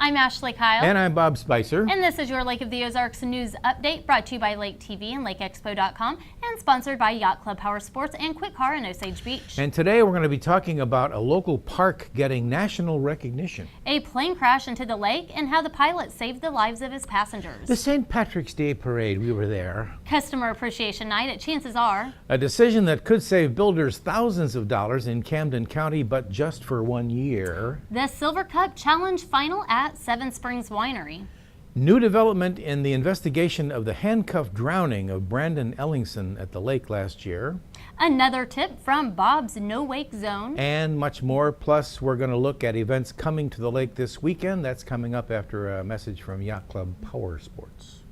I'm Ashley Kyle. And I'm Bob Spicer. And this is your Lake of the Ozarks News Update, brought to you by Lake TV and LakeExpo.com, and sponsored by Yacht Club Power Sports and Quick Car in Osage Beach. And today we're going to be talking about a local park getting national recognition. A plane crash into the lake and how the pilot saved the lives of his passengers. The St. Patrick's Day Parade, we were there. Customer Appreciation Night at Chances Are. A decision that could save builders thousands of dollars in Camden County, but just for 1 year. The Silver Cup Challenge final at Seven Springs Winery. New development in the investigation of the handcuffed drowning of Brandon Ellingson at the lake last year. Another tip from Bob's No Wake Zone. And much more. Plus, we're going to look at events coming to the lake this weekend. That's coming up after a message from Yacht Club Power Sports.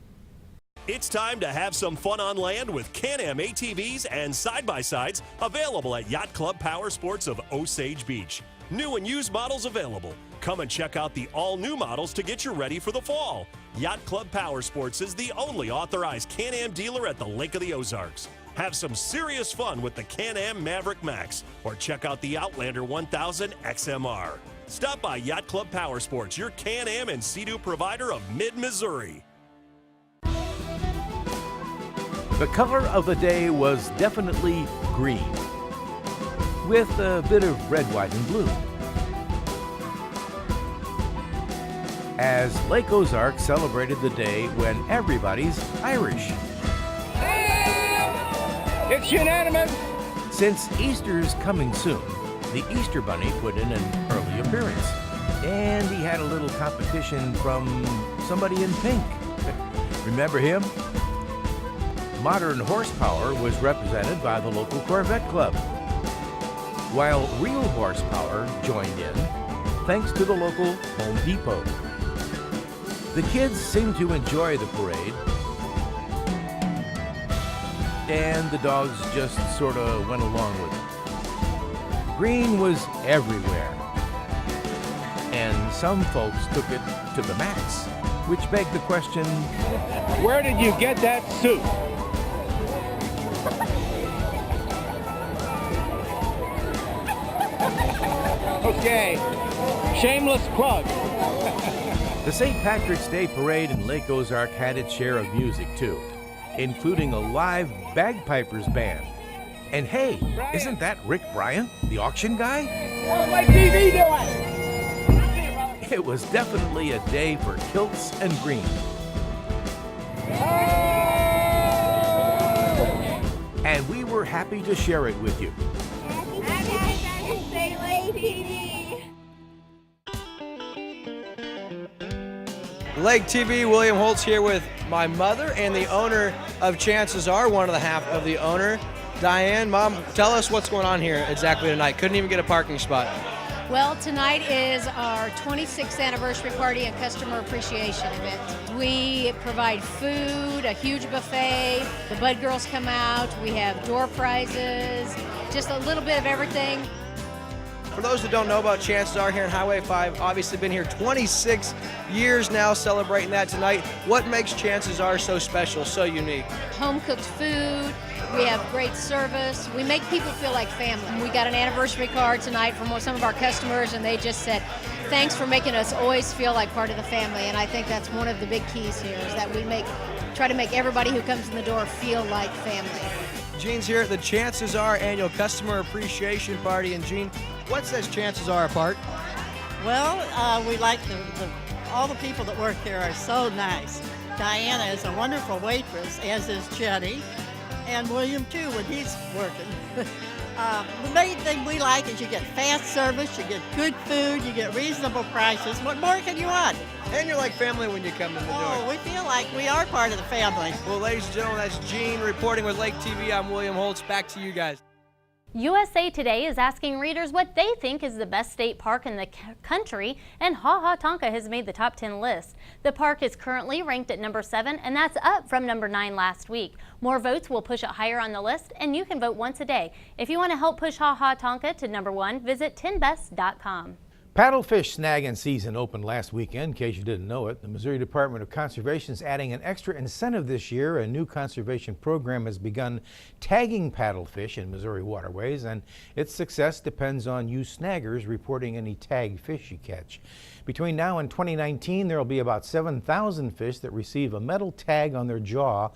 It's time to have some fun on land with Can-Am ATVs and side-by-sides available at Yacht Club Power Sports of Osage Beach. New and used models available. Come and check out the all-new models to get you ready for the fall. Yacht Club Power Sports is the only authorized Can-Am dealer at the Lake of the Ozarks. Have some serious fun with the Can-Am Maverick Max or check out the Outlander 1000 XMR. Stop by Yacht Club Power Sports, your Can-Am and Sea-Doo provider of mid-Missouri. The color of the day was definitely green, with a bit of red, white, and blue. As Lake Ozark celebrated the day when everybody's Irish. It's unanimous. Since Easter's coming soon, the Easter Bunny put in an early appearance. And he had a little competition from somebody in pink. Remember him? Modern Horsepower was represented by the local Corvette Club, while Real Horsepower joined in thanks to the local Home Depot. The kids seemed to enjoy the parade, and the dogs just sort of went along with it. Green was everywhere, and some folks took it to the max, which begged the question, Where did you get that suit? Okay, shameless plug. The St. Patrick's Day Parade in Lake Ozark had its share of music too, including a live bagpipers band. And hey, isn't that Rick Bryant, the auction guy? How's my TV doing? It was definitely a day for kilts and green. And we were happy to share it with you. Lake TV, William Holtz here with my mother and the owner of Chances Are, one of the half of the owner, Diane. Mom, tell us what's going on here exactly tonight. Couldn't even get a parking spot. Well, tonight is our 26th anniversary party and customer appreciation event. We provide food, a huge buffet. The Bud Girls come out. We have door prizes, just a little bit of everything. For those that don't know about Chances Are here in Highway 5, obviously been here 26 years now, celebrating that tonight. What makes Chances Are so special, so unique? Home-cooked food. We have great service. We make people feel like family. We got an anniversary card tonight from some of our customers, and they just said, thanks for making us always feel like part of the family. And I think that's one of the big keys here, is that we try to make everybody who comes in the door feel like family. Jean's here at the Chances Are annual customer appreciation party. And Jean, what sets Chances Are apart? Well, we like all the people that work here are so nice. Diana is a wonderful waitress, as is Chetty, and William too when he's working. The main thing we like is you get fast service, you get good food, you get reasonable prices. What more can you want? And you're like family when you come in the door. Oh, we feel like we are part of the family. Well, ladies and gentlemen, that's Jean reporting with Lake TV. I'm William Holtz. Back to you guys. USA Today is asking readers what they think is the best state park in the country, and Ha Ha Tonka has made the top 10 list. The park is currently ranked at number 7, and that's up from number 9 last week. More votes will push it higher on the list, and you can vote once a day. If you want to help push Ha Ha Tonka to number 1, visit 10best.com. Paddlefish snagging season opened last weekend, in case you didn't know it. The Missouri Department of Conservation is adding an extra incentive this year. A new conservation program has begun tagging paddlefish in Missouri waterways, and its success depends on you snaggers reporting any tagged fish you catch. Between now and 2019, there will be about 7,000 fish that receive a metal tag on their jaw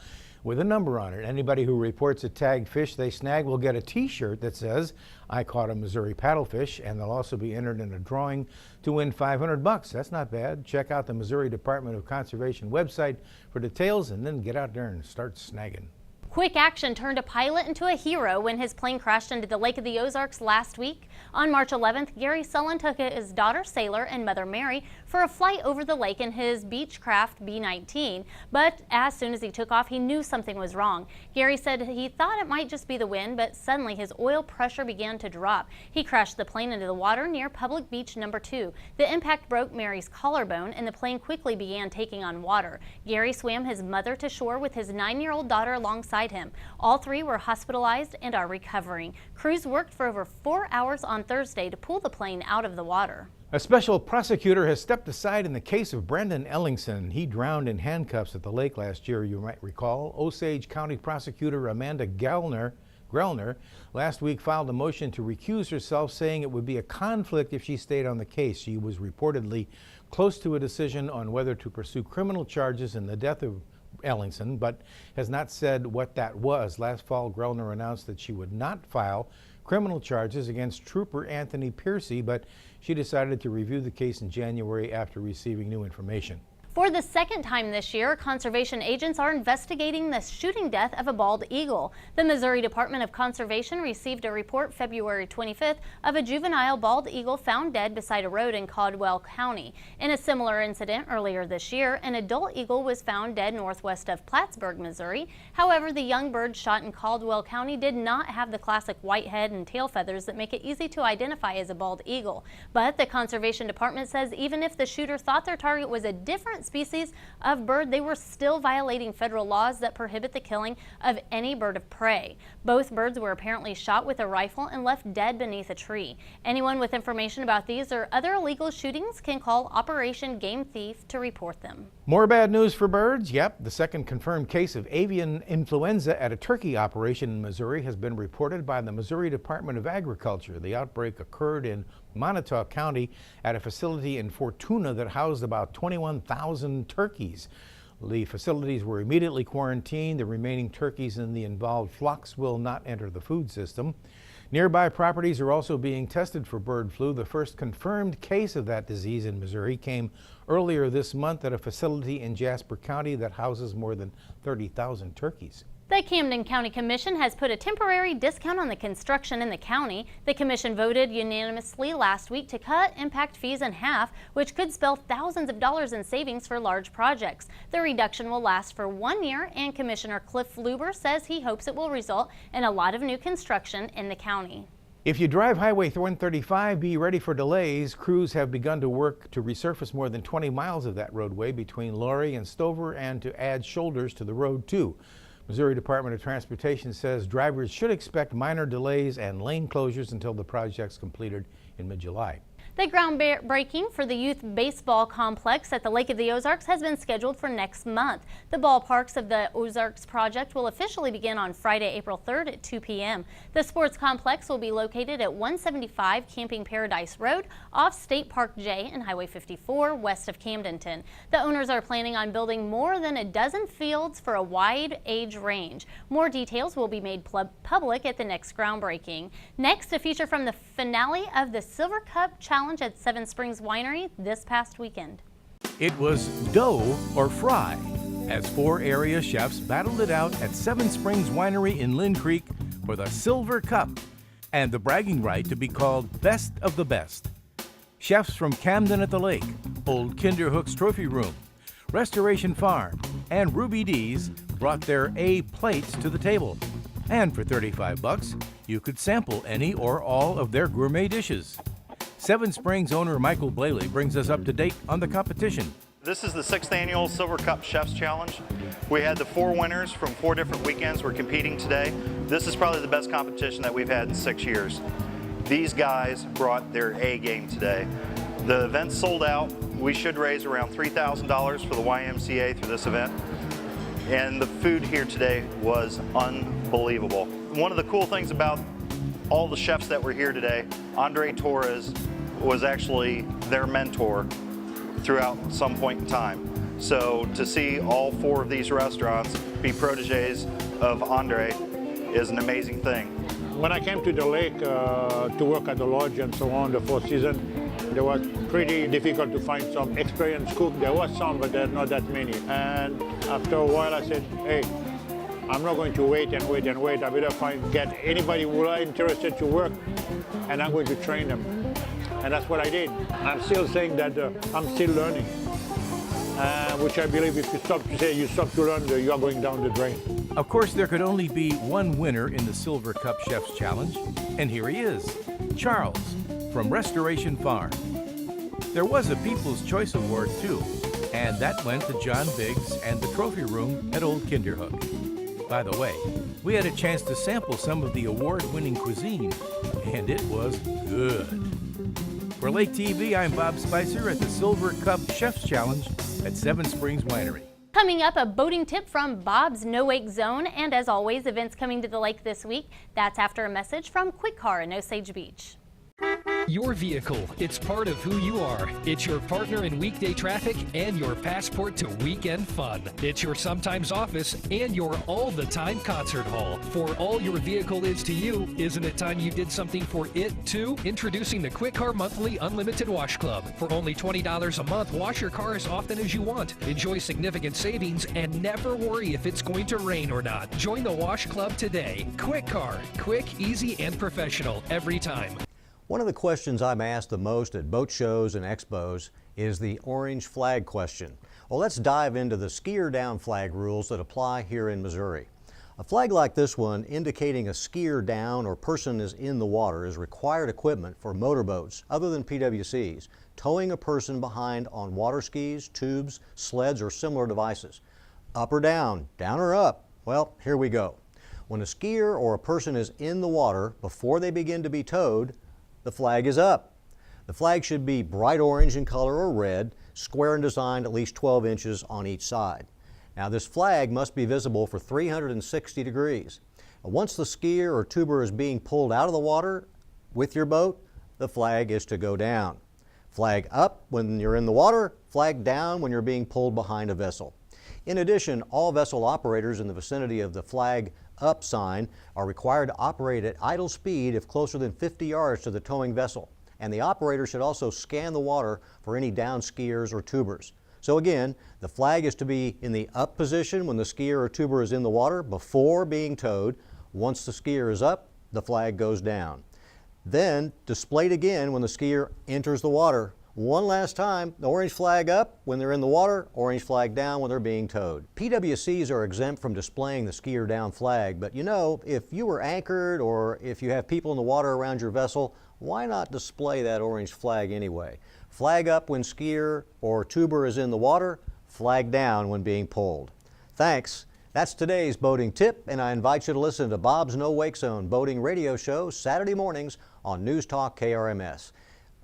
with a number on it. Anybody who reports a tagged fish they snag will get a t-shirt that says, "I caught a Missouri paddlefish," and they'll also be entered in a drawing to win $500. That's not bad. Check out the Missouri Department of Conservation website for details and then get out there and start snagging. Quick action turned a pilot into a hero when his plane crashed into the Lake of the Ozarks last week. On March 11th, Gary Sullen took his daughter Sailor and mother Mary for a flight over the lake in his Beechcraft B-19. But as soon as he took off, he knew something was wrong. Gary said he thought it might just be the wind, but suddenly his oil pressure began to drop. He crashed the plane into the water near Public Beach No. 2. The impact broke Mary's collarbone, and the plane quickly began taking on water. Gary swam his mother to shore with his 9-year-old daughter alongside him. All three were hospitalized and are recovering. Crews worked for over 4 hours on Thursday to pull the plane out of the water. A special prosecutor has stepped aside in the case of Brendan Ellingson. He drowned in handcuffs at the lake last year, you might recall. Osage County Prosecutor Amanda Grellner last week filed a motion to recuse herself, saying it would be a conflict if she stayed on the case. She was reportedly close to a decision on whether to pursue criminal charges in the death of Ellingson, but has not said what that was. Last fall, Grellner announced that she would not file criminal charges against Trooper Anthony Piercy, but she decided to review the case in January after receiving new information. For the second time this year, conservation agents are investigating the shooting death of a bald eagle. The Missouri Department of Conservation received a report February 25th of a juvenile bald eagle found dead beside a road in Caldwell County. In a similar incident earlier this year, an adult eagle was found dead northwest of Plattsburgh, Missouri. However, the young bird shot in Caldwell County did not have the classic white head and tail feathers that make it easy to identify as a bald eagle. But the Conservation Department says even if the shooter thought their target was a different species of bird, they were still violating federal laws that prohibit the killing of any bird of prey. Both birds were apparently shot with a rifle and left dead beneath a tree. Anyone with information about these or other illegal shootings can call Operation Game Thief to report them. More bad news for birds? Yep, the second confirmed case of avian influenza at a turkey operation in Missouri has been reported by the Missouri Department of Agriculture. The outbreak occurred in Montauk County at a facility in Fortuna that housed about 21,000 turkeys. The facilities were immediately quarantined. The remaining turkeys in the involved flocks will not enter the food system. Nearby properties are also being tested for bird flu. The first confirmed case of that disease in Missouri came earlier this month at a facility in Jasper County that houses more than 30,000 turkeys. The Camden County Commission has put a temporary discount on the construction in the county. The commission voted unanimously last week to cut impact fees in half, which could spell thousands of dollars in savings for large projects. The reduction will last for 1 year, and Commissioner Cliff Luber says he hopes it will result in a lot of new construction in the county. If you drive Highway 135, be ready for delays. Crews have begun to work to resurface more than 20 miles of that roadway between Laurie and Stover and to add shoulders to the road too. Missouri Department of Transportation says drivers should expect minor delays and lane closures until the project's completed in mid-July. The groundbreaking for the youth baseball complex at the Lake of the Ozarks has been scheduled for next month. The ballparks of the Ozarks project will officially begin on Friday, April 3rd at 2 p.m. The sports complex will be located at 175 Camping Paradise Road off State Park J and Highway 54 west of Camdenton. The owners are planning on building more than a dozen fields for a wide age range. More details will be made public at the next groundbreaking. Next, a feature from the finale of the Silver Cup Challenge at Seven Springs Winery this past weekend. It was dough or fry, as 4 area chefs battled it out at Seven Springs Winery in Lynn Creek for the Silver Cup and the bragging right to be called Best of the Best. Chefs from Camden at the Lake, Old Kinderhook's Trophy Room, Restoration Farm, and Ruby D's brought their A plates to the table. And for $35, you could sample any or all of their gourmet dishes. Seven Springs owner Michael Blaley brings us up to date on the competition. This is the 6th annual Silver Cup Chefs Challenge. We had the 4 winners from 4 different weekends. We're competing today. This is probably the best competition that we've had in 6 years. These guys brought their A game today. The event's sold out. We should raise around $3,000 for the YMCA through this event. And the food here today was unbelievable. One of the cool things about all the chefs that were here today, Andre Torres was actually their mentor throughout some point in time. So to see all 4 of these restaurants be proteges of Andre is an amazing thing. When I came to the lake to work at the lodge and so on, the 4th season, it was pretty difficult to find some experienced cook. There was some, but there are not that many. And after a while, I said, hey, I'm not going to wait and wait and wait. I better get anybody who are interested to work, and I'm going to train them. And that's what I did. I'm still saying that I'm still learning, which I believe if you stop to learn, you are going down the drain. Of course, there could only be one winner in the Silver Cup Chef's Challenge, and here he is, Charles from Restoration Farm. There was a People's Choice Award too, and that went to John Biggs and the trophy room at Old Kinderhook. By the way, we had a chance to sample some of the award-winning cuisine, and it was good. For Lake TV, I'm Bob Spicer at the Silver Cup Chef's Challenge at Seven Springs Winery. Coming up, a boating tip from Bob's No Wake Zone, and as always, events coming to the lake this week. That's after a message from Quick Car in Osage Beach. Your vehicle, it's part of who you are. It's your partner in weekday traffic and your passport to weekend fun. It's your sometimes office and your all-the-time concert hall. For all your vehicle is to you, isn't it time you did something for it too? Introducing the Quick Car Monthly Unlimited Wash Club. For only $20 a month, wash your car as often as you want. Enjoy significant savings and never worry if it's going to rain or not. Join the Wash Club today. Quick Car, quick, easy, and professional every time. One of the questions I'm asked the most at boat shows and expos is the orange flag question. Well, let's dive into the skier down flag rules that apply here in Missouri. A flag like this one indicating a skier down or person is in the water is required equipment for motorboats other than PWCs, towing a person behind on water skis, tubes, sleds, or similar devices. Up or down or up? Well, here we go. When a skier or a person is in the water before they begin to be towed, the flag is up. The flag should be bright orange in color or red, square and designed at least 12 inches on each side. Now this flag must be visible for 360 degrees. Once the skier or tuber is being pulled out of the water with your boat, the flag is to go down. Flag up when you're in the water, flag down when you're being pulled behind a vessel. In addition, all vessel operators in the vicinity of the flag up sign are required to operate at idle speed if closer than 50 yards to the towing vessel. And the operator should also scan the water for any down skiers or tubers. So again, the flag is to be in the up position when the skier or tuber is in the water before being towed. Once the skier is up, the flag goes down. Then displayed again when the skier enters the water. One last time, the orange flag up when they're in the water, orange flag down when they're being towed. PWCs are exempt from displaying the skier down flag, but you know, if you were anchored or if you have people in the water around your vessel, why not display that orange flag anyway? Flag up when skier or tuber is in the water, flag down when being pulled. Thanks. That's today's boating tip, and I invite you to listen to Bob's No Wake Zone boating radio show Saturday mornings on News Talk KRMS.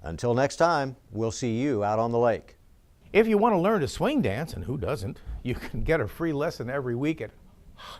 Until next time, we'll see you out on the lake. If you want to learn to swing dance, and who doesn't, you can get a free lesson every week at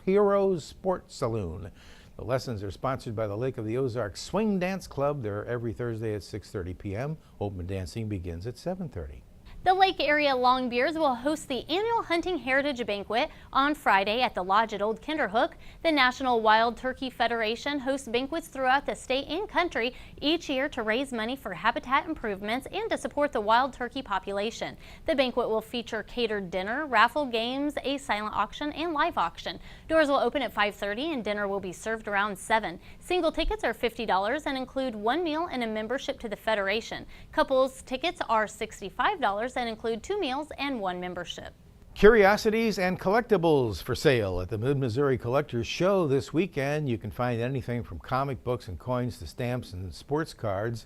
Heroes Sports Saloon. The lessons are sponsored by the Lake of the Ozarks Swing Dance Club. They're every Thursday at 6:30 p.m. Open dancing begins at 7:30. The Lake Area Longbeards will host the annual Hunting Heritage Banquet on Friday at the Lodge at Old Kinderhook. The National Wild Turkey Federation hosts banquets throughout the state and country each year to raise money for habitat improvements and to support the wild turkey population. The banquet will feature catered dinner, raffle games, a silent auction, and live auction. Doors will open at 5:30 and dinner will be served around 7. Single tickets are $50 and include one meal and a membership to the Federation. Couples tickets are $65 and include 2 meals and 1 membership. Curiosities and collectibles for sale at the Mid-Missouri Collectors Show this weekend. You can find anything from comic books and coins to stamps and sports cards.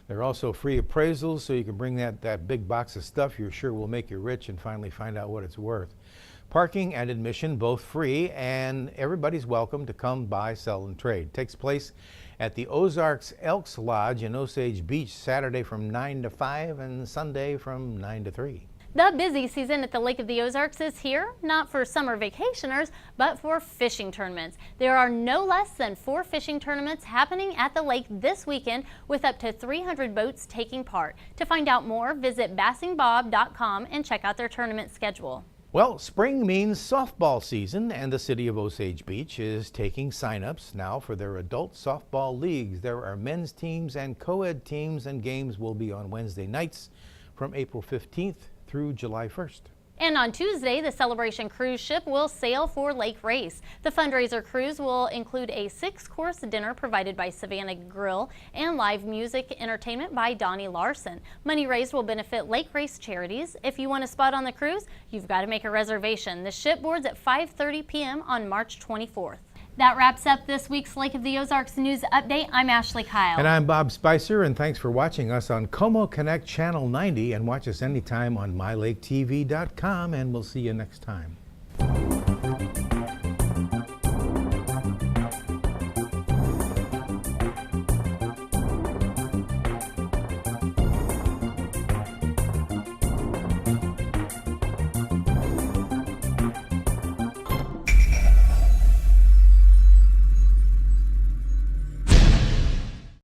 There are also free appraisals, so you can bring that big box of stuff you're sure will make you rich and finally find out what it's worth. Parking and admission both free, and everybody's welcome to come buy, sell, and trade. Takes place at the Ozarks Elks Lodge in Osage Beach, Saturday from 9 to 5 and Sunday from 9 to 3. The busy season at the Lake of the Ozarks is here, not for summer vacationers, but for fishing tournaments. There are no less than 4 fishing tournaments happening at the lake this weekend, with up to 300 boats taking part. To find out more, visit bassingbob.com and check out their tournament schedule. Well, spring means softball season, and the city of Osage Beach is taking sign-ups now for their adult softball leagues. There are men's teams and co-ed teams, and games will be on Wednesday nights from April 15th through July 1st. And on Tuesday, the Celebration cruise ship will sail for Lake Race. The fundraiser cruise will include a 6-course dinner provided by Savannah Grill and live music entertainment by Donnie Larson. Money raised will benefit Lake Race charities. If you want a spot on the cruise, you've got to make a reservation. The ship boards at 5:30 p.m. on March 24th. That wraps up this week's Lake of the Ozarks News Update. I'm Ashley Kyle. And I'm Bob Spicer, and thanks for watching us on Como Connect Channel 90, and watch us anytime on mylaketv.com, and we'll see you next time.